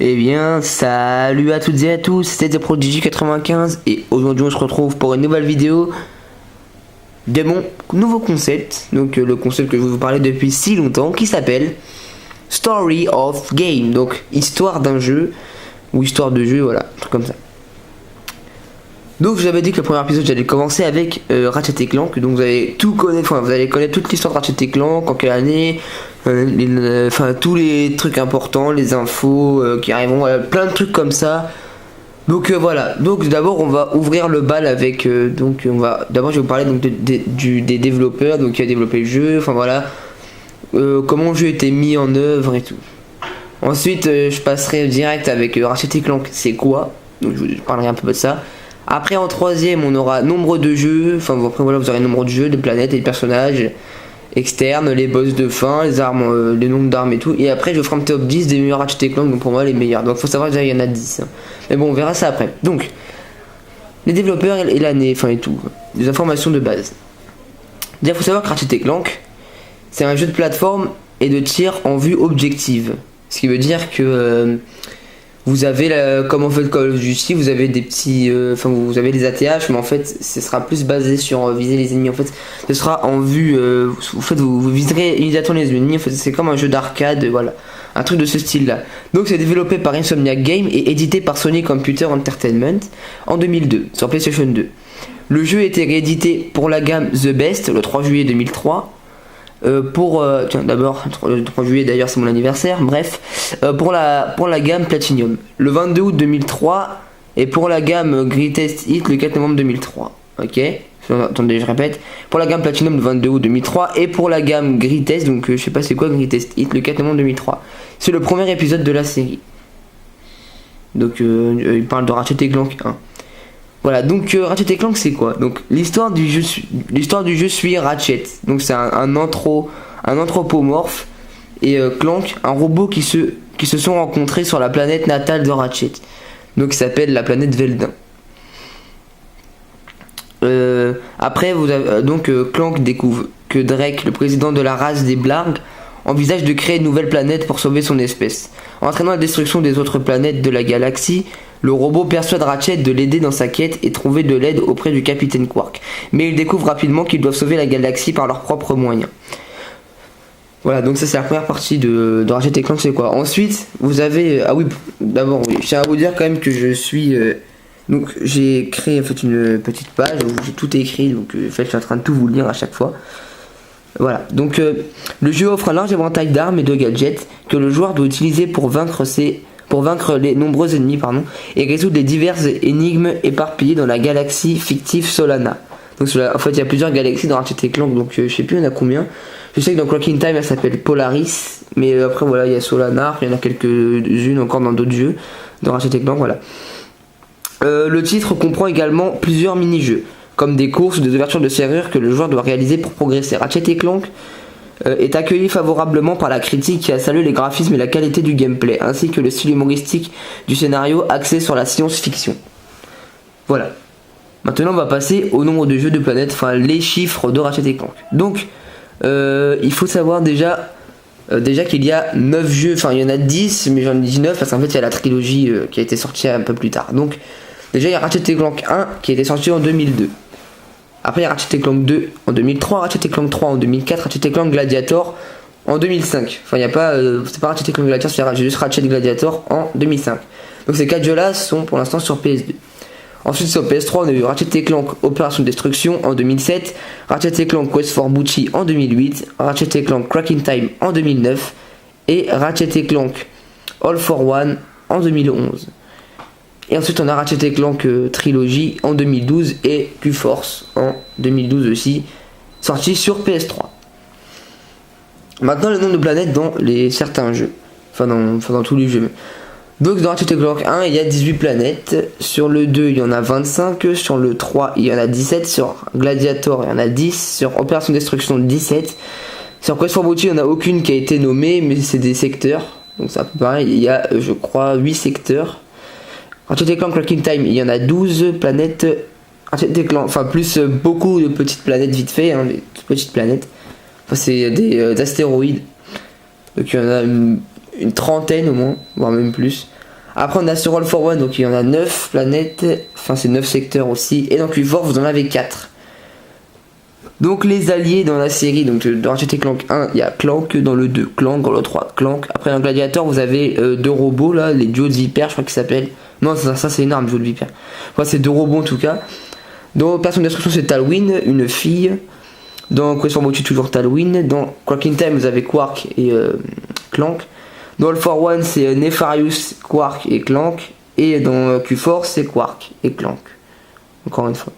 Eh bien, salut à toutes et à tous, c'est The Prodigy 95 et aujourd'hui on se retrouve pour une nouvelle vidéo de mon nouveau concept, donc le concept que je vais vous parler depuis si longtemps, qui s'appelle Story of Game, donc histoire d'un jeu, ou histoire de jeu, voilà, un truc comme ça. Donc je vous avais dit que le premier épisode j'allais commencer avec Ratchet & Clank, donc vous allez tout connaître, enfin vous allez connaître toute l'histoire de Ratchet & Clank, en quelle année, enfin tous les trucs importants, les infos qui arriveront, plein de trucs comme ça. Donc voilà, donc d'abord on va ouvrir le bal avec, d'abord je vais vous parler donc des développeurs, donc qui a développé le jeu, enfin voilà, comment le jeu a été mis en œuvre et tout. Ensuite je passerai direct avec Ratchet & Clank, c'est quoi, donc je vous parlerai un peu de ça. Après en troisième on aura nombre de jeux, enfin après voilà vous aurez nombre de jeux, des planètes et des personnages externes, les boss de fin, les armes, les nombres d'armes et tout. Et après je ferai un top 10 des meilleurs Ratchet & Clank, donc pour moi les meilleurs. Donc faut savoir déjà il y en a 10. Hein. Mais bon on verra ça après. Donc les développeurs et l'année, enfin et tout. Des informations de base. Déjà faut savoir que Ratchet & Clank c'est un jeu de plateforme et de tir en vue objective. Ce qui veut dire que vous avez comme en fait Call of Duty, vous avez des petits, vous avez des ATH, mais en fait ce sera plus basé sur viser les ennemis. En fait ce sera en vue, vous viserez immédiatement les ennemis. En fait c'est comme un jeu d'arcade, voilà, un truc de ce style là. Donc c'est développé par Insomniac Games et édité par Sony Computer Entertainment en 2002 sur PlayStation 2. Le jeu a été réédité pour la gamme The Best le 3 juillet 2003. D'abord le 3 juillet d'ailleurs c'est mon anniversaire, bref, pour la gamme Platinum le 22 août 2003 et pour la gamme Greatest Hit le 4 novembre 2003. Ok, attendez je répète, pour la gamme Platinum le 22 août 2003 et pour la gamme Greatest, donc je sais pas c'est quoi Greatest Hit, le 4 novembre 2003. C'est le premier épisode de la série, donc il parle de Ratchet & Clank 1. Voilà, donc Ratchet & Clank c'est quoi? Donc l'histoire du jeu suit Ratchet. Donc c'est un anthropomorphe et Clank, un robot qui se sont rencontrés sur la planète natale de Ratchet. Donc qui s'appelle la planète Veldin. Après vous avez, Clank découvre que Drake, le président de la race des Blargs, envisage de créer une nouvelle planète pour sauver son espèce. Entraînant la destruction des autres planètes de la galaxie, le robot persuade Ratchet de l'aider dans sa quête et trouver de l'aide auprès du capitaine Quark. Mais il découvre rapidement qu'ils doivent sauver la galaxie par leurs propres moyens. Voilà, donc ça c'est la première partie de Ratchet & Clank, c'est quoi. Ensuite, vous avez... Ah oui, d'abord, oui, je tiens à vous dire quand même que je suis... Donc j'ai créé en fait une petite page où j'ai tout écrit, donc en fait je suis en train de tout vous lire à chaque fois. Voilà, donc le jeu offre un large éventail d'armes et de gadgets que le joueur doit utiliser pour vaincre les nombreux ennemis et résoudre les diverses énigmes éparpillées dans la galaxie fictive Solana. Donc en fait il y a plusieurs galaxies dans Ratchet & Clank, donc je sais plus il y en a combien. Je sais que dans Clock in Time elle s'appelle Polaris, mais après voilà il y a Solana, il y en a quelques-unes encore dans d'autres jeux dans Ratchet & Clank, voilà. Le titre comprend également plusieurs mini-jeux, comme des courses ou des ouvertures de serrures que le joueur doit réaliser pour progresser. Ratchet & Clank est accueilli favorablement par la critique qui a salué les graphismes et la qualité du gameplay, ainsi que le style humoristique du scénario axé sur la science-fiction. Voilà. Maintenant on va passer au nombre de jeux de planètes, enfin les chiffres de Ratchet & Clank. Donc il faut savoir déjà qu'il y a 9 jeux, enfin il y en a 10 mais j'en ai dit 9 parce qu'en fait il y a la trilogie qui a été sortie un peu plus tard. Donc déjà il y a Ratchet & Clank 1 qui a été sorti en 2002. Après il y a Ratchet & Clank 2 en 2003, Ratchet & Clank 3 en 2004, Ratchet & Clank Gladiator en 2005. Enfin il n'y a pas, c'est pas Ratchet & Clank Gladiator, c'est juste Ratchet Gladiator en 2005. Donc ces 4 jeux là sont pour l'instant sur PS2. Ensuite sur PS3 on a eu Ratchet & Clank Opération Destruction en 2007, Ratchet & Clank Quest for Booty en 2008, Ratchet & Clank Crack in Time en 2009 et Ratchet & Clank All for One en 2011. Et ensuite on a Ratchet & Clank Trilogy en 2012 et Q-Force en 2012 aussi, sorti sur PS3. Maintenant le nombre de planètes dans certains jeux, enfin dans tous les jeux. Donc dans Ratchet & Clank 1 il y a 18 planètes, sur le 2 il y en a 25, sur le 3 il y en a 17, sur Gladiator il y en a 10, sur Opération Destruction 17, sur Quest for Booty il n'y en a aucune qui a été nommée mais c'est des secteurs, donc c'est un peu pareil, il y a je crois 8 secteurs. Ratchet & Clank Crack in Time il y en a 12 planètes, Ratchet & Clank, enfin plus beaucoup de petites planètes vite fait, hein, des petites planètes, enfin c'est des astéroïdes, donc il y en a une trentaine au moins, voire même plus. Après on a sur All for One, donc il y en a 9 planètes, enfin c'est 9 secteurs aussi, et dans Q-Force vous en avez 4. Donc les alliés dans la série, donc dans Ratchet & Clank 1, il y a Clank, dans le 2, Clank, dans le 3, Clank. Après dans Gladiator, vous avez 2 robots là, les duos de vipères, je crois qu'ils s'appellent. Non, ça c'est une arme, duo de vipères. Enfin, c'est 2 robots en tout cas. Dans Personne Destruction, c'est Talwyn, une fille. Dans Quest for Beauty, toujours Talwyn. Dans Cracking Time, vous avez Quark et Clank. Dans All for One, c'est Nefarious, Quark et Clank. Et dans Q-Force, c'est Quark et Clank. Encore une fois.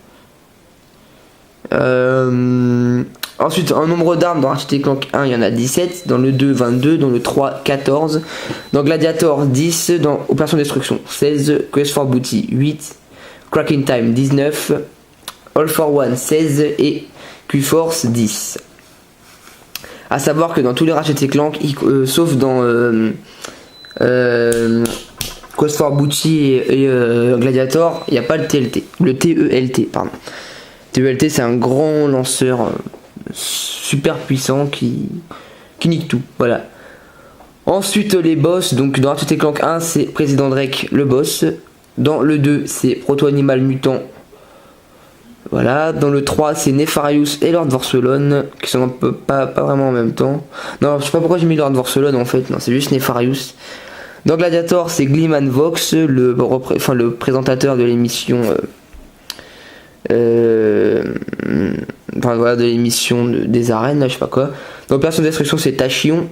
Ensuite, en nombre d'armes, dans Ratchet & Clank 1, il y en a 17. Dans le 2, 22. Dans le 3, 14. Dans Gladiator, 10. Dans Opération Destruction, 16. Quest for Booty, 8. Cracking Time, 19. All for One, 16. Et Q-Force, 10. A savoir que dans tous les Ratchet & Clank, sauf dans Quest for Booty et Gladiator, il n'y a pas le TLT. Le TELT, pardon. TELT, c'est un grand lanceur super puissant qui nique tout. Voilà. Ensuite, les boss. Donc, dans Ratchet & Clank 1, c'est Président Drake, le boss. Dans le 2, c'est Proto-Animal Mutant. Voilà. Dans le 3, c'est Nefarious et Lord Vorselon, qui sont un peu pas vraiment en même temps. Non, je sais pas pourquoi j'ai mis Lord Vorselon en fait. Non, c'est juste Nefarious. Dans Gladiator, c'est Gleeman Vox, le présentateur de l'émission. Enfin voilà, de l'émission des arènes là, je sais pas quoi. Dans Opération Destruction, c'est Tachyon,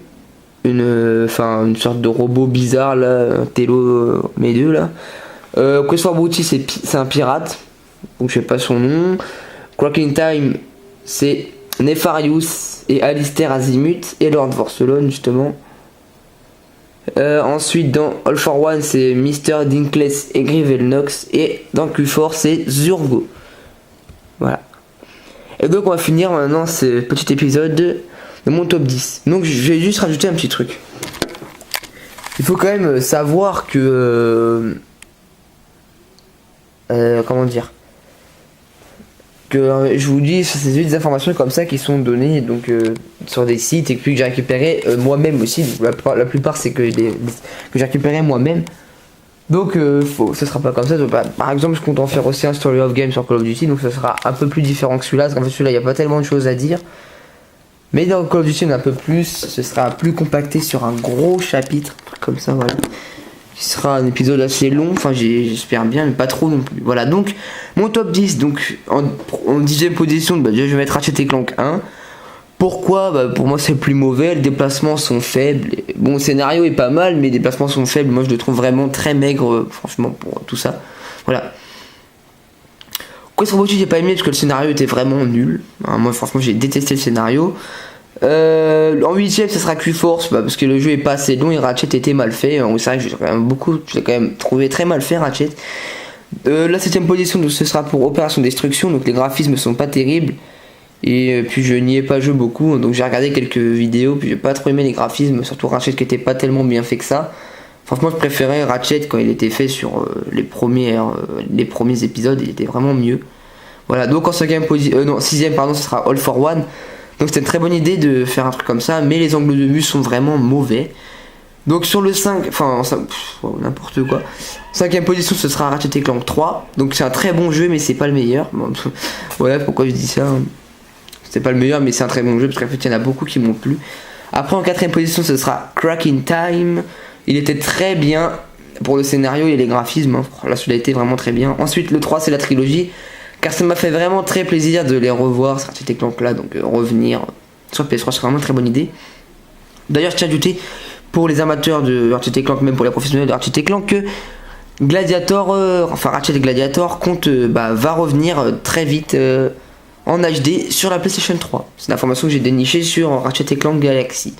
une sorte de robot bizarre là, un télo mes deux là. Quest for Booty, c'est un pirate, donc je sais pas son nom. Cracking Time, c'est Nefarious et Alistair Azimuth et Lord Vorselon justement. Ensuite dans All for One, c'est Mr. Dinkless et Grivelnox, et dans Q-Force, c'est Zurgo. Voilà. Et donc on va finir maintenant ce petit épisode de mon top 10. Donc je vais juste rajouter un petit truc. Il faut quand même savoir que comment dire, que je vous dis, c'est des informations comme ça qui sont données donc sur des sites et puis que j'ai récupéré moi-même aussi. Donc, la plupart c'est que j'ai récupéré moi-même. Donc ce sera pas comme ça. Donc, par exemple, je compte en faire aussi un Story of Game sur Call of Duty, donc ce sera un peu plus différent que celui-là, parce qu'en fait celui-là il n'y a pas tellement de choses à dire. Mais dans Call of Duty on a un peu plus, ce sera plus compacté sur un gros chapitre, comme ça, voilà. Qui sera un épisode assez long, enfin j'espère bien, mais pas trop non plus. Voilà, donc mon top 10, donc en 10ème position, déjà je vais mettre Ratchet & Clank 1. Pourquoi ? Pour moi c'est le plus mauvais, les déplacements sont faibles. Bon, le scénario est pas mal, mais les déplacements sont faibles. Moi je le trouve vraiment très maigre, franchement, pour tout ça. Voilà. Quest for Beauty j'ai pas aimé parce que le scénario était vraiment nul. Moi franchement j'ai détesté le scénario. En 8ème ce sera Q-Force, parce que le jeu est pas assez long et Ratchet était mal fait. C'est vrai que j'ai quand même trouvé très mal fait Ratchet. La 7ème position donc, ce sera pour Opération Destruction, donc les graphismes sont pas terribles. Et puis je n'y ai pas joué beaucoup, donc j'ai regardé quelques vidéos, puis j'ai pas trop aimé les graphismes, surtout Ratchet qui était pas tellement bien fait que ça. Franchement je préférais Ratchet quand il était fait sur les premiers épisodes, il était vraiment mieux. Voilà, donc en 6ème pardon, ce sera All for One. Donc c'était une très bonne idée de faire un truc comme ça, mais les angles de vue sont vraiment mauvais. Donc sur le 5, n'importe quoi. 5ème position ce sera Ratchet & Clank 3. Donc c'est un très bon jeu mais c'est pas le meilleur. Voilà pourquoi je dis ça. C'est pas le meilleur mais c'est un très bon jeu parce qu'en fait il y en a beaucoup qui m'ont plu. Après en 4ème position ce sera Cracking Time. Il était très bien pour le scénario et les graphismes. Là celui-là était vraiment très bien. Ensuite le 3 c'est la trilogie. Car ça m'a fait vraiment très plaisir de les revoir, ces Ratchet & Clank là. Donc revenir sur PS3 c'est vraiment une très bonne idée. D'ailleurs je tiens à ajouter pour les amateurs de Ratchet & Clank, même pour les professionnels de Ratchet & Clank, que Gladiator, Ratchet & Gladiator va revenir très vite en HD sur la PlayStation 3. C'est l'information que j'ai dénichée sur Ratchet & Clank Galaxy.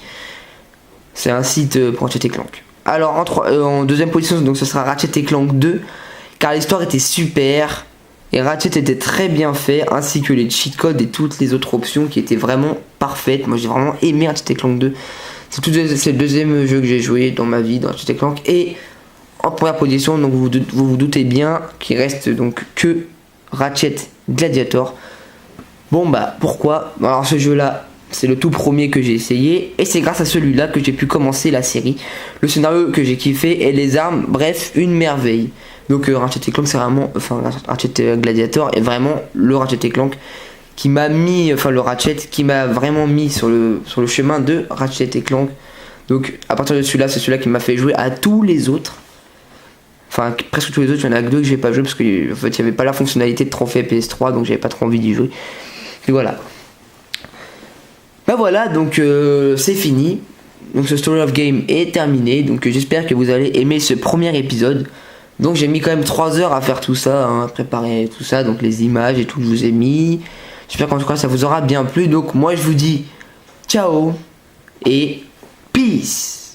C'est un site pour Ratchet & Clank. Alors en 2ème position, donc ce sera Ratchet & Clank 2, car l'histoire était super et Ratchet était très bien fait, ainsi que les cheat codes et toutes les autres options qui étaient vraiment parfaites. Moi j'ai vraiment aimé Ratchet & Clank 2. C'est le 2ème jeu que j'ai joué dans ma vie dans Ratchet & Clank. Et en première position, donc vous vous doutez bien qu'il reste donc que Ratchet Gladiator. Bon pourquoi ? Alors ce jeu là c'est le tout premier que j'ai essayé et c'est grâce à celui-là que j'ai pu commencer la série. Le scénario que j'ai kiffé et les armes, bref, une merveille. Donc Ratchet & Clank c'est vraiment, enfin Ratchet Gladiator est vraiment le Ratchet & Clank qui m'a mis, enfin le Ratchet qui m'a vraiment mis sur le chemin de Ratchet & Clank. Donc à partir de celui-là, c'est celui-là qui m'a fait jouer à tous les autres. Enfin presque tous les autres, il y en a que deux que j'ai pas joué parce que en fait il n'y avait pas la fonctionnalité de trophée PS3 donc j'avais pas trop envie d'y jouer. Et voilà. Bah voilà, donc c'est fini. Donc ce Story of Game est terminé. Donc j'espère que vous allez aimer ce premier épisode. Donc j'ai mis quand même 3 heures à faire tout ça, hein, à préparer tout ça, donc les images et tout que je vous ai mis. J'espère qu'en tout cas ça vous aura bien plu. Donc moi je vous dis ciao et peace.